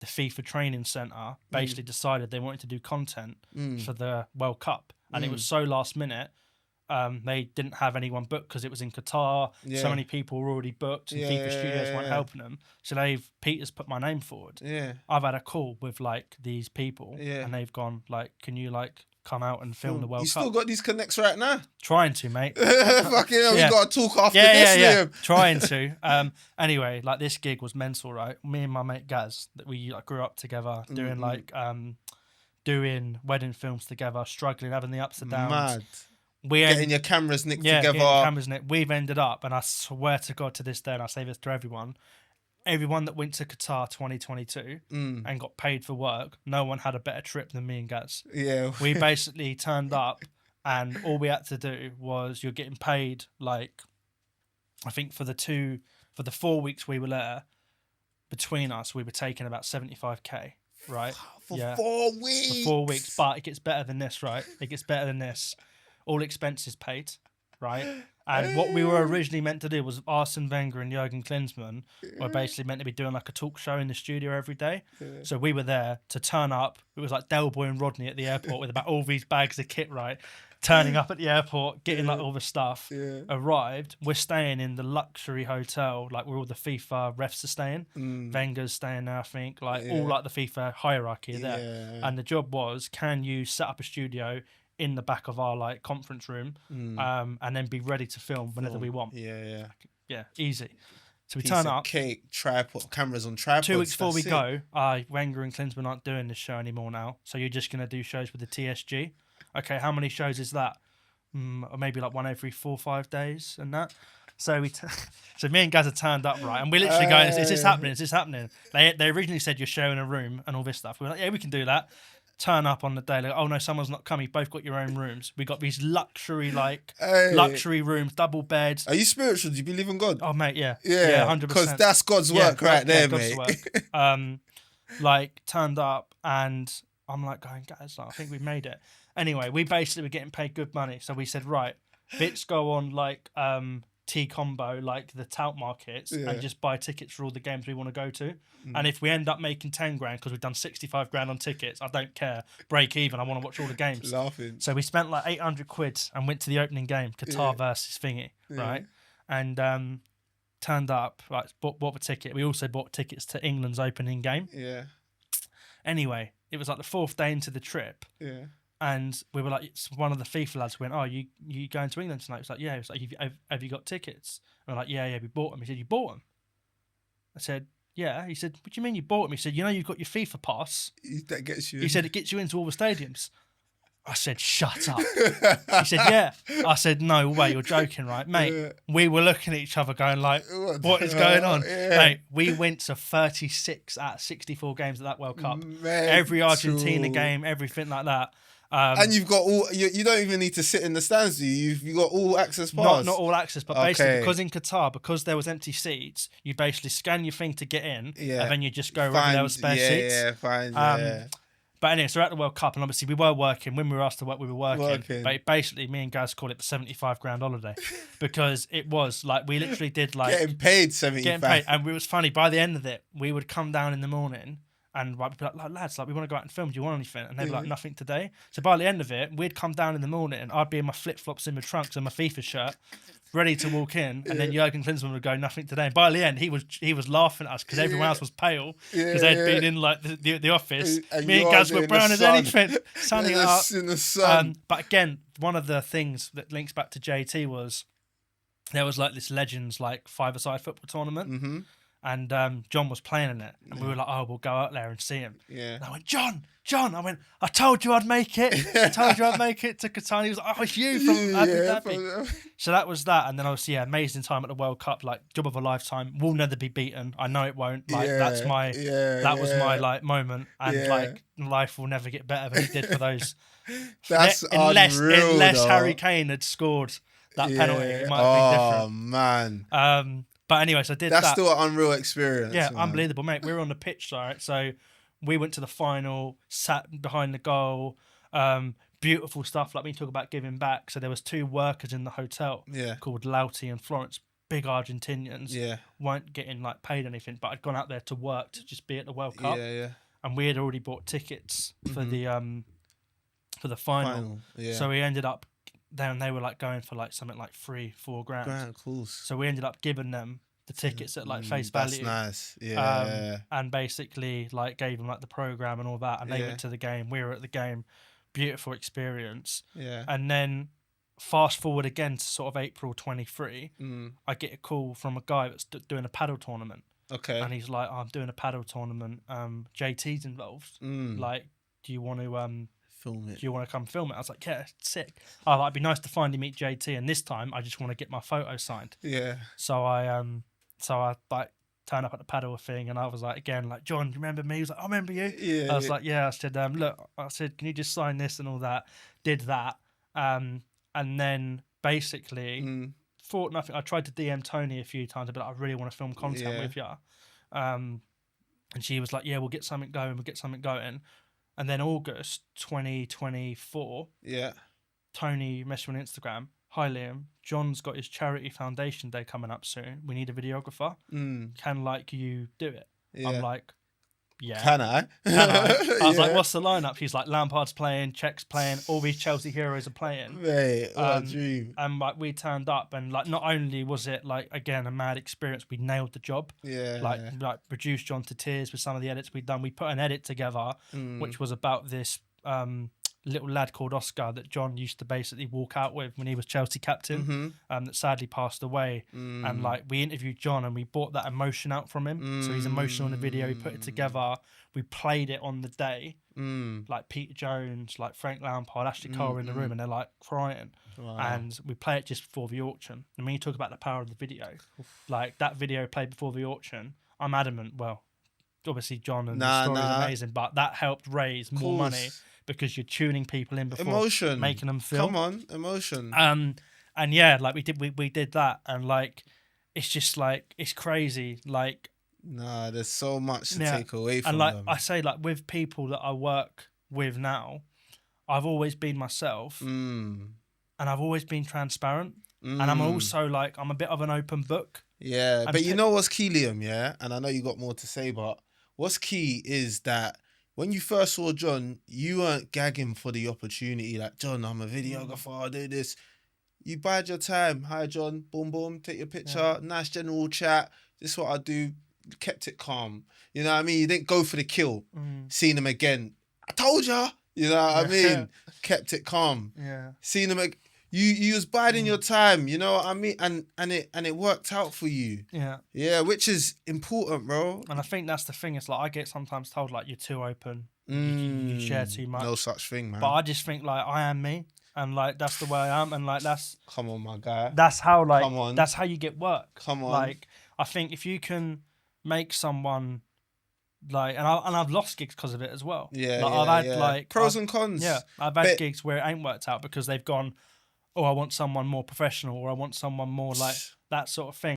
the FIFA training centre basically decided they wanted to do content for the World Cup, and it was so last minute. They didn't have anyone booked because it was in Qatar. So many people were already booked, and FIFA Studios weren't helping them. So Peter's put my name forward. Yeah. I've had a call with like these people, and they've gone like, "Can you like come out and film the World Cup?" You still got these connects right now? Trying to, mate. Fucking hell, we got to talk after this, Liam. Trying to. Anyway, like this gig was mental, right? Me and my mate Gaz, that we like grew up together, doing like doing wedding films together, struggling, having the ups and downs. Mad. Getting your cameras nicked together. Cameras nicked. We've ended up, and I swear to God to this day, and I say this to everyone that went to Qatar 2022 and got paid for work, no one had a better trip than me and Gaz. Yeah. We basically turned up, and all we had to do was you're getting paid, like, I think for the 4 weeks we were there, between us, we were taking about 75k, right? For 4 weeks. For 4 weeks. But it gets better than this, right? It gets better than this. All expenses paid, right? And what we were originally meant to do was Arsene Wenger and Jurgen Klinsmann were basically meant to be doing like a talk show in the studio every day. So we were there to turn up. It was like Del Boy and Rodney at the airport with about all these bags of kit, right? Turning up at the airport, getting like all the stuff. Arrived. We're staying in the luxury hotel, like where all the FIFA refs are staying. Wenger's staying there, I think. Like all like the FIFA hierarchy are there. And the job was, can you set up a studio in the back of our like conference room, and then be ready to film whenever we want. Yeah, easy. So we turn up. Cake, tripod, cameras on tripods. 2 weeks before we go, Wenger and Klinsmann aren't doing this show anymore now. So you're just gonna do shows with the TSG. Okay, how many shows is that? Or maybe like one every 4 or 5 days, and that. So so me and Gaz are turned up, right, and we're literally going, "Is this happening? Is this happening?" They originally said you're sharing a room and all this stuff. We were like, "Yeah, we can do that." Turn up on the day, like, oh no, someone's not coming. You've both got your own rooms. We got these luxury rooms, double beds. Are you spiritual? Do you believe in God? Oh mate, yeah, 100%. Because that's God's work right there, mate. Like turned up, and I'm like going, guys, I think we've made it. Anyway, we basically were getting paid good money, so we said, right, bits go on like T-Combo, like the tout markets, and just buy tickets for all the games we want to go to. And if we end up making 10 grand because we've done 65 grand on tickets, I don't care. Break even. I want to watch all the games. Laughing. So we spent like 800 quid and went to the opening game, Qatar versus thingy, right? And turned up, like bought the ticket. We also bought tickets to England's opening game. Yeah. Anyway, it was like the 4th day into the trip. Yeah. And we were like, one of the FIFA lads went, "Oh, you going to England tonight?" It's like, "Yeah." It's like, have you got tickets? And we're like, yeah, we bought them. He said, "You bought them?" I said, "Yeah." He said, "What do you mean you bought them?" He said, "You know you've got your FIFA pass." That gets you. He said, "It gets you into all the stadiums." I said, "Shut up." He said, "Yeah." I said, "No way, you're joking, right?" Mate, we were looking at each other going like, what is going on? Mate, we went to 36 out of 64 games at that World Cup. Every Argentina game, everything like that. And you've got all. You don't even need to sit in the stands, do you? You've got all access pass. Not all access, but basically because in Qatar, because there was empty seats, you basically scan your thing to get in, and then you just go wherever there was spare seats. Yeah, fine. But anyway, so we're at the World Cup, and obviously we were working. When we were asked to work, we were working. But basically, me and Gaz called it the 75 grand holiday because it was like we literally did like getting paid 75. And it was funny. By the end of it, we would come down in the morning. And like, we'd be like, lads, like we want to go out and film. Do you want anything? And they'd be like, nothing today. So by the end of it, we'd come down in the morning and I'd be in my flip-flops in my trunks and my FIFA shirt, ready to walk in. And then Jurgen Klinsmann would go, nothing today. And by the end, he was laughing at us because everyone else was pale because they'd been in like the office. And me and Gaz were brown as anything, sunning it up. In the sun. But again, one of the things that links back to JT was there was like this Legends like five-a-side football tournament. Mm-hmm. And John was playing in it. And we were like, oh, we'll go out there and see him. Yeah. And I went, John. I went, I told you I'd make it. I told you I'd make it to Qatar. And he was like, oh, it's you from Abu Dhabi. So that was that. And then obviously, amazing time at the World Cup. Like, job of a lifetime. We'll never be beaten. I know it won't. Like, that's my, that was my, like, moment. And, like, life will never get better than it did for those. That's unless Harry Kane had scored that penalty, it might have been different. Oh, man. But anyway, so I did that. That's still an unreal experience. Yeah, man. Unbelievable, mate. We were on the pitch, all right? So we went to the final, sat behind the goal. Beautiful stuff. Like we talk about giving back. So there was 2 workers in the hotel called Lauti and Florence big Argentinians Yeah. weren't getting like paid anything, but I'd gone out there to work to just be at the World Cup, Yeah. and we had already bought tickets for the final. Yeah. So we ended up then they were like going for like something like 3-4 grand. Grand, cool. So we ended up giving them the tickets at like face That's value. nice. Yeah. And basically like gave them like the program and all that, and they went to the game. We were at the game. Beautiful experience. Yeah. And then fast forward again to sort of April 23, I get a call from a guy that's doing a paddle tournament. Okay. And he's like, I'm doing a paddle tournament. JT's involved. Like, do you want to film it? Do you want to come film it? I was like, yeah, sick. Oh, like, it'd be nice to finally meet JT, and this time I just want to get my photo signed. Yeah. So I like turned up at the paddle thing, and I was like, again, like, John, do you remember me? He was like, I remember you. Yeah. I was like, yeah. I said, look, I said, can you just sign this and all that? Did that. And then basically thought nothing. I tried to DM Tony a few times, but I really want to film content with you. And she was like, yeah, we'll get something going. And then August 2024, Tony messaged me on Instagram. Hi Liam, John's got his charity foundation day coming up soon. We need a videographer. Can like you do it? I'm like, yeah. Can I? I was like, what's the lineup? He's like, Lampard's playing, Czech's playing, all these Chelsea heroes are playing. Mate, what a dream. And like we turned up, and like not only was it like again a mad experience, we nailed the job. Like reduced John to tears with some of the edits we'd done. We put an edit together, which was about this little lad called Oscar that John used to basically walk out with when he was Chelsea captain, that sadly passed away. And like we interviewed John and we brought that emotion out from him. So he's emotional in the video. We put it together. We played it on the day. Like Peter Jones, like Frank Lampard, Ashley Cole were in the room, and they're like crying. Wow. And we play it just before the auction. And when you talk about the power of the video, like that video played before the auction, I'm adamant. Well, obviously John and the story is amazing, but that helped raise more money. Because you're tuning people in before emotion, making them feel. Come on, emotion. And yeah, like we did that, and like it's just like it's crazy. Like there's so much to take away from and like them. I say, like with people that I work with now, I've always been myself, and I've always been transparent, and I'm also like I'm a bit of an open book. Yeah, but you know what's key, Liam? Yeah, and I know you got more to say, but what's key is that. When you first saw John, you weren't gagging for the opportunity. Like, John, I'm a videographer, I do this. You bide your time. Hi, John. Boom, boom. Take your picture. Nice general chat. This is what I do. Kept it calm. You know what I mean? You didn't go for the kill. Seen him again. I told ya. You know what I mean? Kept it calm. Yeah. Seen him again. You was biding your time, you know what I mean? And it worked out for you. Yeah. Yeah, which is important, bro. And I think that's the thing. It's like I get sometimes told like you're too open. You share too much. No such thing, man. But I just think like I am me. And like that's the way I am. And like that's come on, my guy. That's how like come on. That's how you get work. Come on. Like I think if you can make someone like and I've lost gigs because of it as well. Yeah. Like, I've had like pros and cons. Yeah. I've had gigs where it ain't worked out because they've gone, oh, I want someone more professional or I want someone more like that sort of thing.